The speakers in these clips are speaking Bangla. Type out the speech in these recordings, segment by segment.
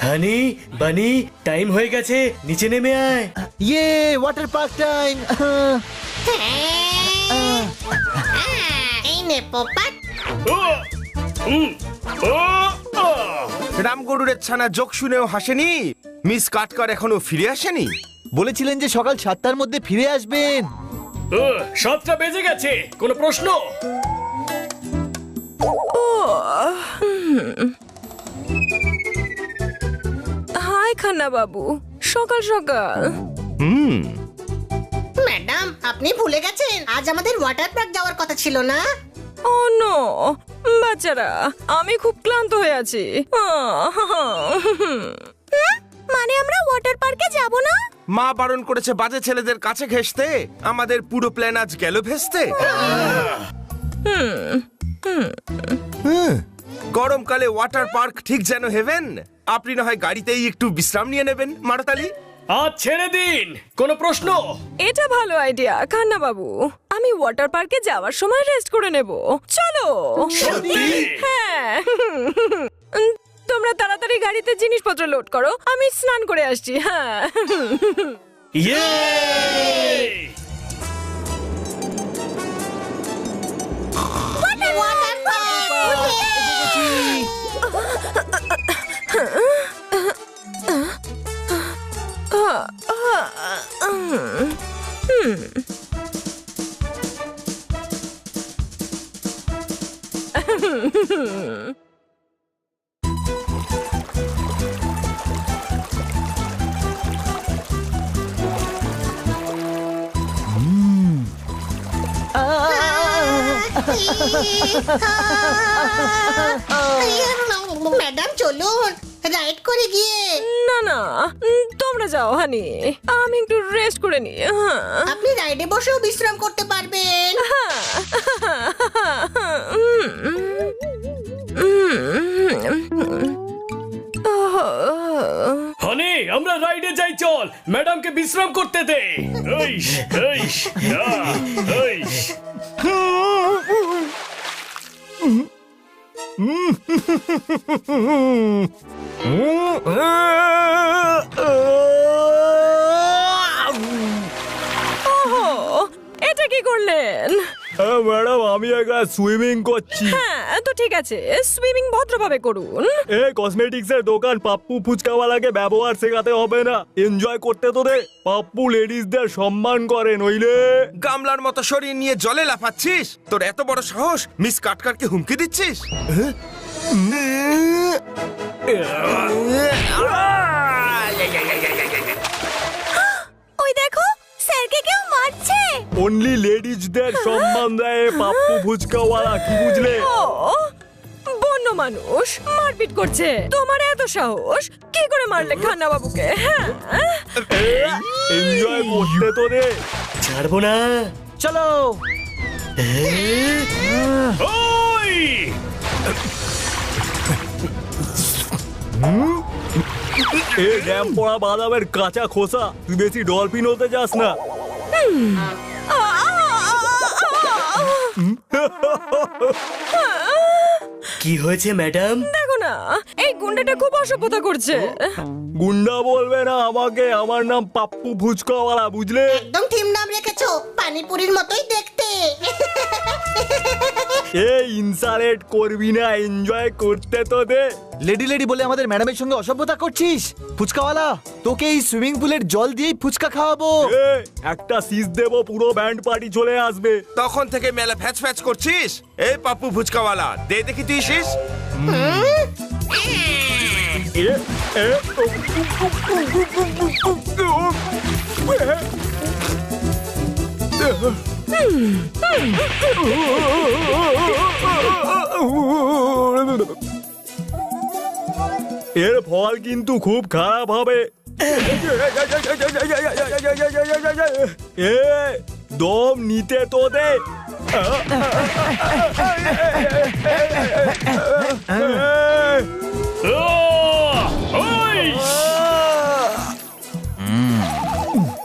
হানি বানি টাইম হয়ে গেছে, নিচে নেমে আয়। ইয়ে ওয়াটার পার্ক টাইম। এই নে পোপাট। রামগরুরের ছানা যোগ শুনেও হাসেনি। মিস কাটকার এখনো ফিরে আসেনি। বলেছিলেন যে সকাল 7টার মধ্যে ফিরে আসবেন। 7টা বেজে গেছে, কোনো প্রশ্ন? হাই খান্না বাবু, সকাল সকাল। ম্যাডাম আপনি ভুলে গেছেন আজ আমাদের ওয়াটার পার্ক যাওয়ার কথা ছিল না? ও নো বাচ্চারা, আমি খুব ক্লান্ত হয়ে আছি। মানে আমরা ওয়াটার পার্কে যাব না? মা বারণ করেছে বাজে ছেলেদের কাছে ঘেঁষতে। আমাদের পুরো প্ল্যান আজ গেল ভেস্তে। গরমকালে ওয়াটার পার্ক ঠিক যেন হেভেন। আপনি না হয় গাড়িতেই একটু বিশ্রাম নিয়ে নেবেন মারতালি। আজ ছেড়ে দিন, কোনো প্রশ্ন? এটা ভালো আইডিয়া খান্না বাবু, আমি ওয়াটার পার্কে যাওয়ার সময় রেস্ট করে নেব। চলো। সত্যি? হ্যাঁ। তোমরা তাড়াতাড়ি গাড়িতে জিনিসপত্র লোড করো, আমি স্নান করে আসছি। হ্যাঁ। ইয়ে ওয়াটার পার্ক। ম্যাডাম চলুন রাইড করে গিয়ে। না না, তোমরা যাও হানি, আমি একটু রেস্ট করে নি। আপনি রাইডে বসেও বিশ্রাম করতে পারবেন। হানি আমরা রাইডে যাই, চল ম্যাডামকে বিশ্রাম করতে দে। এইস, এইস, এইস। ওহো, এটা কি করলেন? ম্যাডাম আমি একা সুইমিং করছি। হ্যাঁ তো ঠিক আছে, সুইমিং ভদ্রভাবে করুন। এ কসমেটিক্স এর দোকান পাপ্পু ফুচকাওয়ালাকে ব্যবহার শেখাতে হবে না, এনজয় করতে তো দে। পাপ্পু লেডিসদের সম্মান করে, নইলে গামলার মতো শরীর নিয়ে জলে লাফাচ্ছিস? তোর এত বড় সাহস, মিস কাটকারকে হুমকি দিচ্ছিস? ওই দেখো, স্যারকে কেউ মারছে। অনলি লেডিসদের সম্মান দেয় পাপ্পু ফুচকাওয়ালা, কি বুঝলে? ও বন্য মানুষ মারপিট করছে, তোমার এত সাহস, কি করে মারলে খান্না বাবুকে? হ্যাঁ এনজয় করতে তো দে। ছাড়বো না। চলো। ওই এ ড্যাম পড়া বাদামের কাঁচা খোসা, তুই বেশি ডলফিন হতে যাস না। কি হয়েছে ম্যাডাম? দেখো না, এই গুন্ডাটা খুব অসভ্যতা করছে। গুন্ডা বলবে না আমাকে, আমার নাম পাপ্পু ফুচকাওয়ালা, বুঝলে? একদম ঠিক নাম রেখেছো, পানিপুরির মতোই দেখতে। এই ইনসাল্ট করবি না, এনজয় করতে তো দে। লেডি লেডি বলে আমাদের ম্যাডামের সঙ্গে অসভ্যতা করছিস? ফুচকাওয়ালা, তোকে এই সুইমিং পুলের জল দিয়েই ফুচকা খাওয়াবো। এ, একটা সিজ দেবো, পুরো ব্যান্ড পার্টি চলে আসবে। তখন থেকে মেলা ফ্যাচ ফ্যাচ করছিস। এই পাপ্পু ফুচকাওয়ালা, দে দেখি তুই শীষ। এ, এ, এর ফল কিন্তু খুব খারাপ হবে। এ দম নিতে তো দে।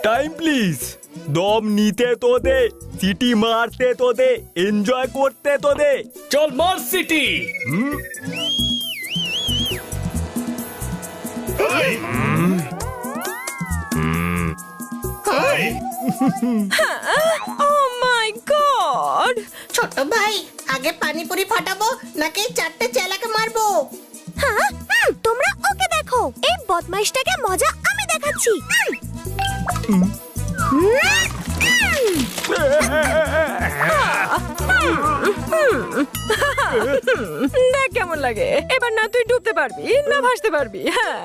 Time please. দম নিতে তো দে, সিটি মারতে তো দে, এনজয় করতে তো দে। চল মার সিটি। ও মাই গড! ছোট ভাই আগে পানিপুরি ফাটাবো নাকি চারটে চেলাকে মারবো? হ্যাঁ তোমরা ওকে দেখো, এই বদমাইশটাকে মজা আমি দেখাচ্ছি। দেখ কেমন লাগে। এবার না তুই ডুবতে পারবি না ভাসতে পারবি। হ্যাঁ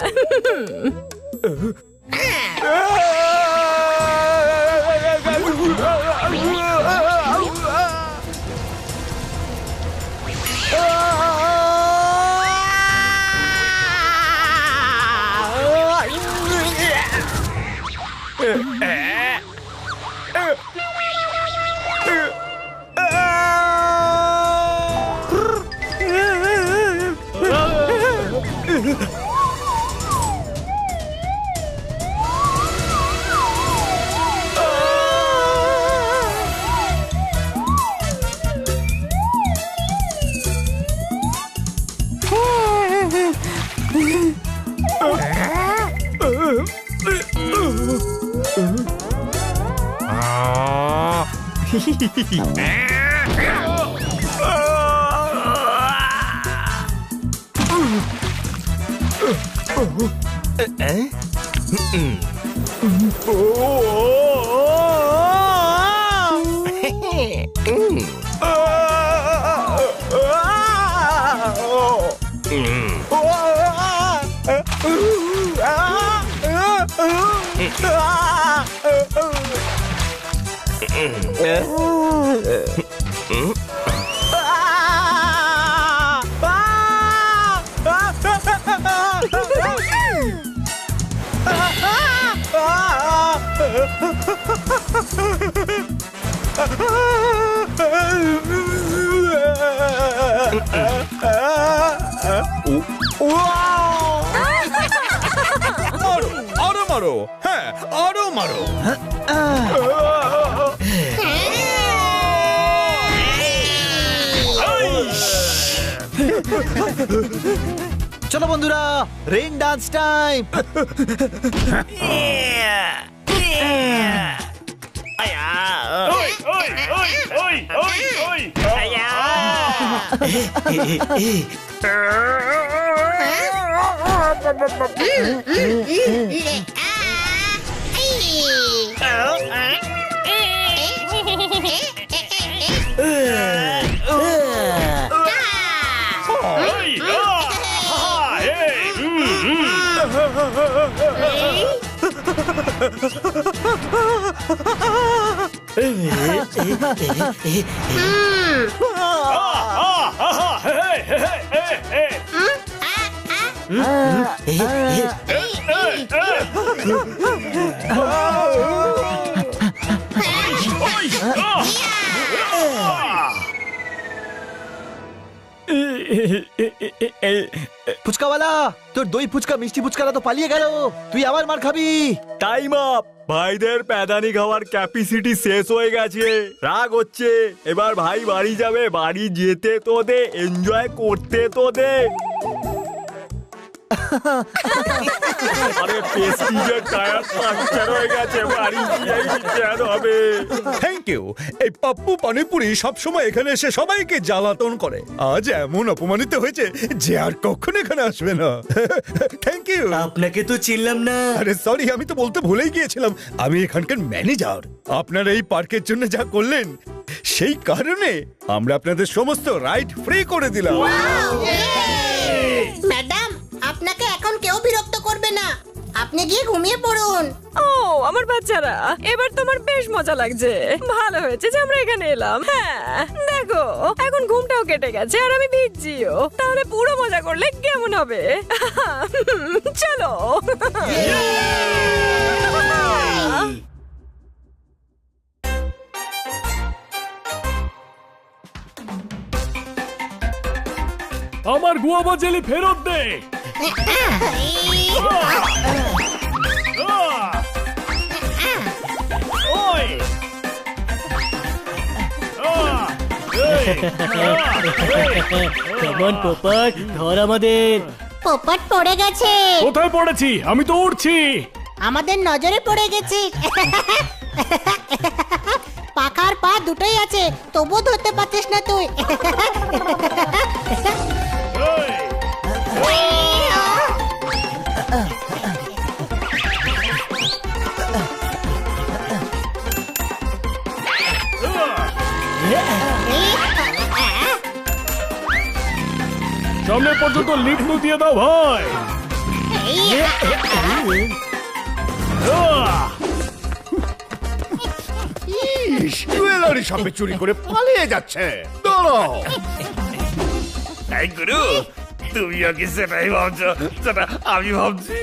আরো মারো, হ্যাঁ আরো মারো। চলো বন্ধুরা, রেইন ডান্স টাইম। ওই ওই ওই ওই ওই ওই ফুচকাওয়ালা, তোর দই ফুচকা মিষ্টি ফুচকারা তো পালিয়ে গেল, তুই আবার মার খাবি। Time up. ভাইদের প্যাদানি খাওয়ার ক্যাপাসিটি শেষ হয়ে গেছে, রাগ হচ্ছে। এবার ভাই বাড়ি যাবে, বাড়ি যেতে তো দে, এনজয় করতে তো দে। আরে পেস্টিজের টায়ার পাংচার হয়ে গেছে, বাড়ি গিয়েই রিপেয়ার হবে। Thank you. এই পাপ্পু পানিপুরি সবসময় এখানে এসে সবাইকে জ্বালাতন করে, আজ এমন অপমানিত হয়েছে যে আর কখনো এখানে আসবে না। Thank you. আপনাকে তো চিনলাম না। আরে সরি, আমি তো বলতে ভুলেই গিয়েছিলাম, আমি এখানকার ম্যানেজার। আপনারা এই পার্কের জন্য যা করলেন সেই কারণে আমরা আপনাদের সমস্ত রাইড ফ্রি করে দিলাম। ম্যাডাম আপনাকে এখন কেউ বিরক্ত করবে না, আপনি গিয়ে ঘুমিয়ে পড়ুন। ও আমার বাচ্চারা, এবার তোমার বেশ মজা লাগছে। ভালো হয়েছে যে আমরা এখানে এলাম। হ্যাঁ দেখো, এখন ঘুমটাও কেটে গেছে আর আমি ভিজছিও। তাহলে পুরো মজা করলে কেমন হবে? চলো। আমার গুয়াভা জেলি ফেরত দে। ওই কেমন পোপট, ধর আমাদের। পোপট পড়ে গেছে। কোথায় পড়েছি? আমি তো উড়ছি। আমাদের নজরে পড়ে গেছে। পাখার পা দুটোই আছে, তবুও ধরতে পারছিস না তুই। সামনে পর্যন্ত লিফট দিয়ে দাও ভাই। জুয়েলারি শপে চুরি করে পালিয়ে যাচ্ছে। দাঁড়াও, এই গুরু, তুমিও কি সেটাই ভাবছো যেটা আমি ভাবছি?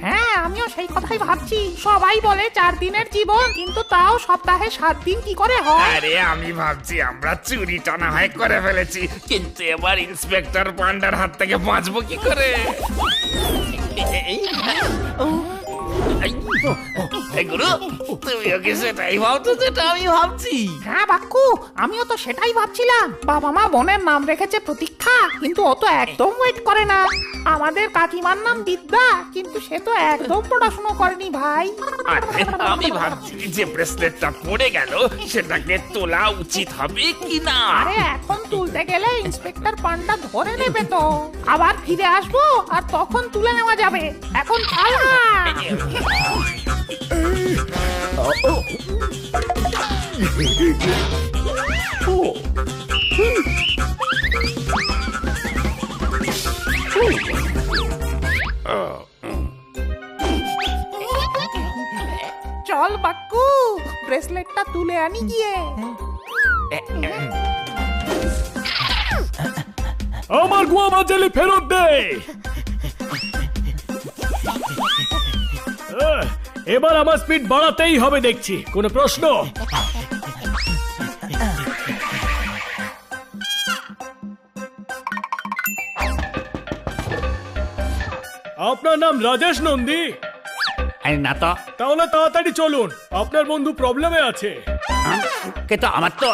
হ্যাঁ, আমিও সেই কথাই ভাবছি। সবাই বলে 4 দিনের জীবন, কিন্তু তাও সপ্তাহে 7 দিন কি করে হয়? আরে আমি ভাবছি আমরা চুরিটা না হয় করে ফেলেছি, কিন্তু এবার ইন্সপেক্টর পান্ডার হাত থেকে বাঁচবো কি করে? এই গুরু, তুমিও কি সেটাই ভাবছো যেটা আমি ভাবছি? হ্যাঁ বাক্কু, আমিও তো সেটাই ভাবছিলাম। বাবা মা বোনের নাম রেখেছে প্রতীক্ষা, কিন্তু ও তো একদম ওয়েট করে না। আমাদের কাকিমার নাম বিদ্যা, কিন্তু সে তো একদম পড়াশোনা করেনি ভাই। আরে আমি ভাবছি যে ব্রেসলেটটা পড়ে গেল, সেটাকে তোলা উচিত হবে কি না? আরে এখন তুলতে গেলে ইন্সপেক্টর পান্ডা ধরে নেবে তো। আবার ফিরে আসবো আর তখন তুলে নেওয়া যাবে। এখন পালা। চল বাক্কু, ব্রেসলেটটা তুলে আনি গিয়ে। আমার গুয়া মাঝালি ফেরত দে। এবার আমার স্পিড বাড়াতেই হবে দেখছি। কোনো প্রশ্ন? আপনার নাম রাজেশ নন্দী? না তো। তাহলে তাড়াতাড়ি চলুন, আপনার বন্ধু প্রবলেমে আছে। কিন্তু আমার তো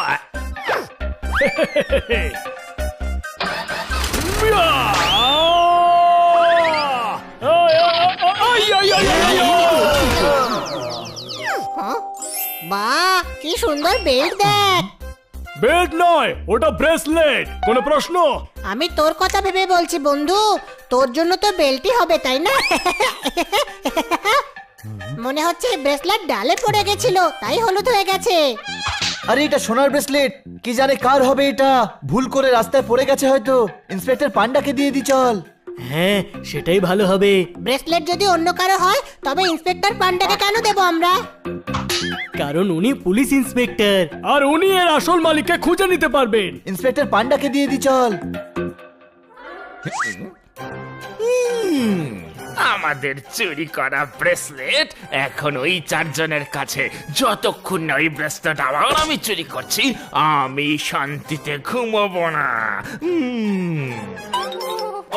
বাহ, কি সুন্দর বেল্ট দেখ। বেল্ট নয়, ওটা ব্রেসলেট। কোনো প্রশ্ন? আমি তোর কথা ভেবে বলছি বন্ধু, তোর জন্য তো বেল্টই হবে, তাই না? মনে হচ্ছে ব্রেসলেট ডালে পড়ে গেছিল, তাই হলুদ হয়ে গেছে। আরে এটা সোনার ব্রেসলেট, কি জানে কার হবে এটা। ভুল করে রাস্তায় পড়ে গেছে হয়তো। ইন্সপেক্টর পান্ডাকে দিয়ে দি চল। হ্যাঁ, সেটাই ভালো হবে। ব্রেসলেট যদি অন্য কারো হয়, তবে ইন্সপেক্টর পান্ডাকে কেন দেবো আমরা? কারণ উনি পুলিশ ইন্সপেক্টর। আর উনি এর আসল মালিককে খুঁজে নিতে পারবেন। ইন্সপেক্টর পান্ডাকে দিয়ে দি চল। আমাদের চুরি করা ব্রেসলেট এখন ওই 4 জনের কাছে। যতক্ষণ না ওই ব্রেসলেট আবার আমি চুরি করছি, আমি শান্তিতে ঘুমোবো না।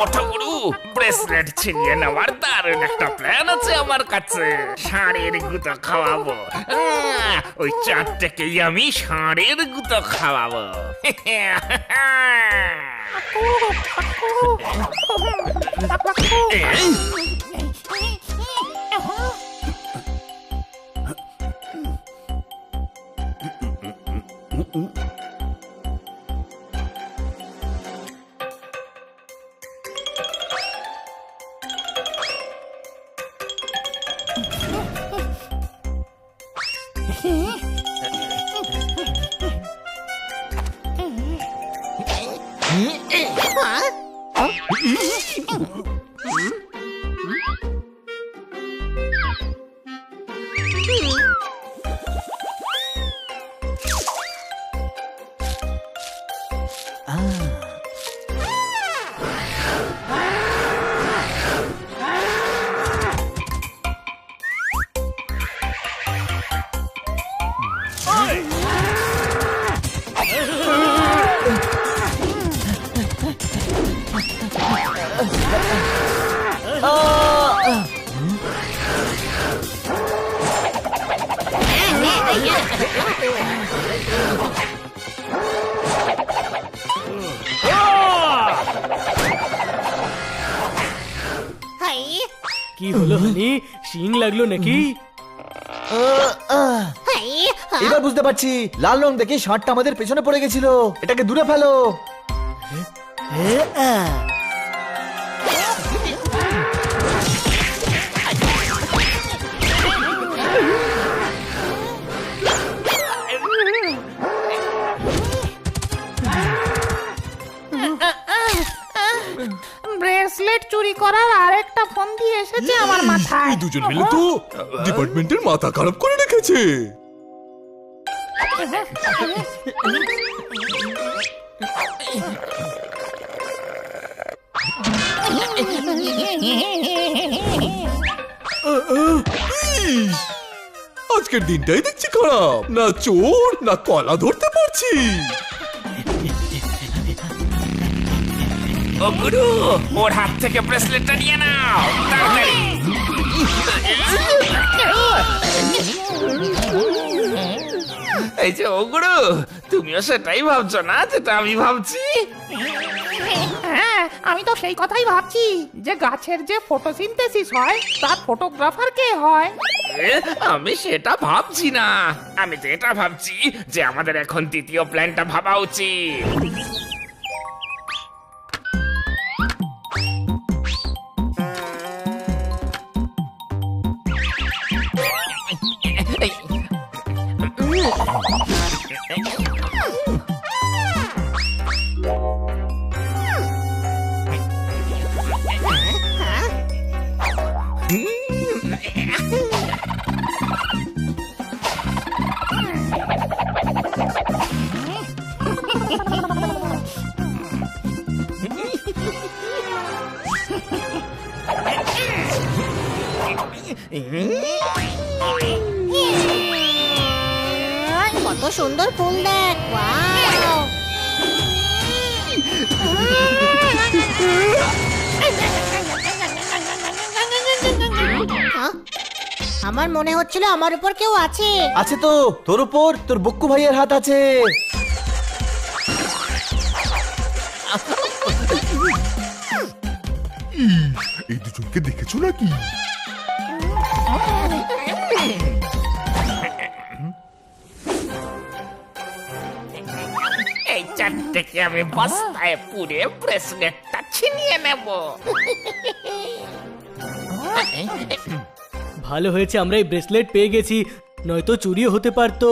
ওঠো গুরু, ব্রেসলেট ছিনিয়ে নেওয়ার দারুণ একটা প্ল্যান আছে আমার কাছে। ষাঁড়ের গুঁতো খাওয়াবো। ওই 4টেকেই আমি ষাঁড়ের গুঁতো খাওয়াবো। কি হলো হানি, শিং লাগলো নাকি? এবার বুঝতে পারছি লাল রং দেখে ষাঁড়টা আমাদের পেছনে পড়ে গেছিল। এটাকে দূরে ফেলো। ব্রেসলেট চুরি করার আরেকটা ফোন দিয়ে এসেছে আমার মাথায়। দুজন মিলে তো ডিপার্টমেন্টের মাথা খারাপ করে রেখেছে। আজকের দিনটাই দেখছি খারাপ, না চোর না কলা ধরতে পারছি। ও গুরু, ওর হাত থেকে ব্রেসলেটটা নিয়ে নাও তাড়াতাড়ি। এই যে ও গুরু, তুমিও সেটাই ভাবছো না যেটা আমি ভাবছি? হ্যাঁ, আমি তো সেই কথাই ভাবছি যে গাছের যে ফটোসিনথেসিস হয় তার ফটোগ্রাফার কে হয়। আমি সেটা ভাবছি না, আমি তো এটা ভাবছি যে আমাদের এখন দ্বিতীয় প্ল্যানটা ভাবা উচিত। কত সুন্দর ফুল দেখ। ওয়াও! আমার মনে হচ্ছিল আমার উপর কেউ আছে। আছে তো, তোর উপর তোর বক্কু ভাইয়ের হাত আছে। এই দুজনকে দেখেছো নাকি? এই চারটেকে আমি বস্তায় পুরে ব্রেসলেটটা ছিনিয়ে নেব। ভালো হয়েছে আমরা এই ব্রেসলেট পেয়ে গেছি, নয়তো চুরিও হতে পারতো।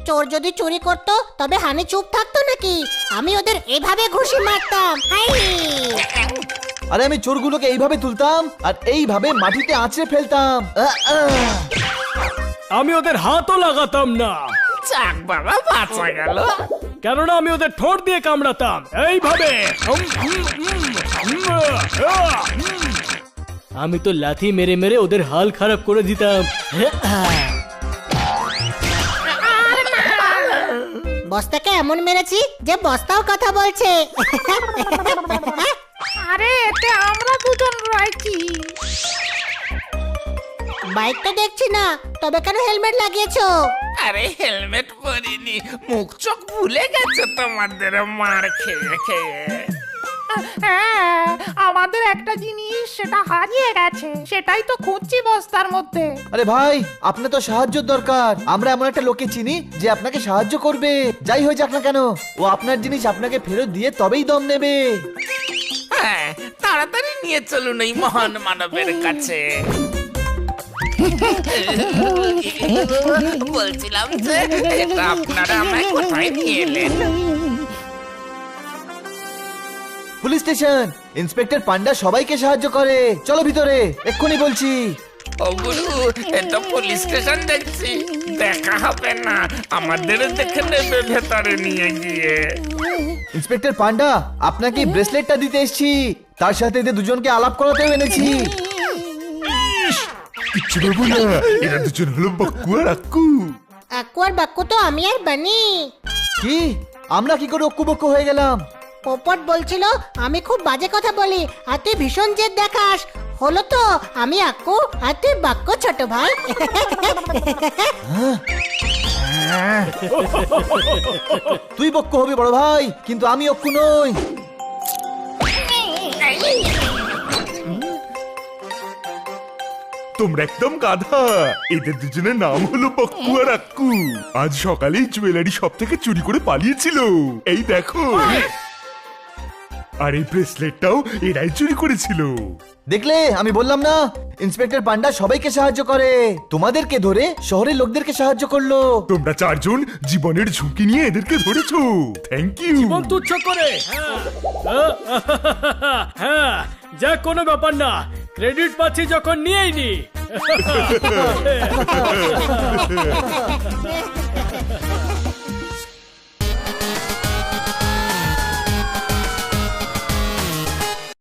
চোর যদি চুরি করতো তবে হানি চুপ থাকতো নাকি? আমি ওদের এভাবে ঘুষি মারতাম। হাই! আরে আমি চোরগুলোকে এইভাবে তুলতাম আর এইভাবে মাটিতে আঁচড়ে ফেলতাম। আমি ওদের হাতও লাগাতাম না, যাক বাবা, বাঁচা গেল। কেননা আমি ওদের ঠোঁট দিয়ে কামড়াতাম এইভাবে। আমি তো লাথি মেরে মেরে ওদের হাল খারাপ করে দিতাম। বস্তাকে এমন মেরেছি যে বস্তাও কথা বলছে। আরে এতে আমরা দুজন রয়েছি। বাইক তো দেখছি না, তবে কেন হেলমেট লাগিয়েছো? আরে হেলমেট পরিনি, মুখ চোখ ভুলে গেছে তোমাদের মার খেয়ে খেয়ে। হ্যাঁ, আমাদের একটা জিনিস সেটা হারিয়ে গেছে, সেটাই তো খুঁজছি বস্তার মধ্যে। আরে ভাই, আপনার তো সাহায্যের দরকার। আমরা এমন একটা লোককে চিনি যে আপনাকে সাহায্য করবে, যাই হয়ে যাক না কেন। ও আপনার জিনিস আপনাকে ফেরত দিয়ে তবেই দম নেবে। হ্যাঁ, তাড়াতাড়ি নিয়ে চলুন এই মহান মানবের কাছে। বলছিলাম যে এটা আপনারা আমায় কোথায় নিয়ে এলেন? Police station. ইন্সপেক্টর পান্ডা সবাইকে সাহায্য করে। চলো ভিতরে, এক্ষুনি বলছি। ও গুরু, এটা পুলিশ স্টেশন দেখছি, দেখা হবে না, আমাদের দেখে নেবে ভেতরে নিয়ে গিয়ে। ইন্সপেক্টর পান্ডা, আপনাকে ব্রেসলেটটা দিতে এসেছি, তার সাথে এদের দুজনকে আলাপ করাতেও এনেছি। কিচ্ছু বলবো না, এরা দুজন হলো বাক্কু আর আক্কু। আক্কু আর বাক্কু তো আমি আর বানি। কি? আমরা কি করে অক্কু বক্কু হয়ে গেলাম? পোপট বলছিল আমি খুব বাজে কথা বলি আর তুই ভীষণ জেদ দেখাস। হলো তো, আমি আক্কু আর তুই বাক্কু ছোট ভাই। তুই বক্কু হবি বড় ভাই, কিন্তু আমি অক্কু নই। তোমরা একদম গাধা। এদের দুজনের নাম হলো পক্কু আর আক্কু। আজ সকালেই জুয়েলারি শপ থেকে চুরি করে পালিয়েছিল। এই দেখো, আর এই ব্রেসলেটটাও এরাই চুরি করেছিল। দেখলে, আমি বললাম না, ইন্সপেক্টর পান্ডা সবাইকে সাহায্য করে। তোমাদেরকে ধরে শহরের লোকদেরকে সাহায্য করলো। তোমরা চারজন জীবনের ঝুঁকি নিয়ে এদেরকে ধরেছো। Thank you. জীবন তুচ্ছ করে। হ্যাঁ, যা কোনো ব্যাপার না, ক্রেডিট পাচ্ছি যখন নিয়েই নি।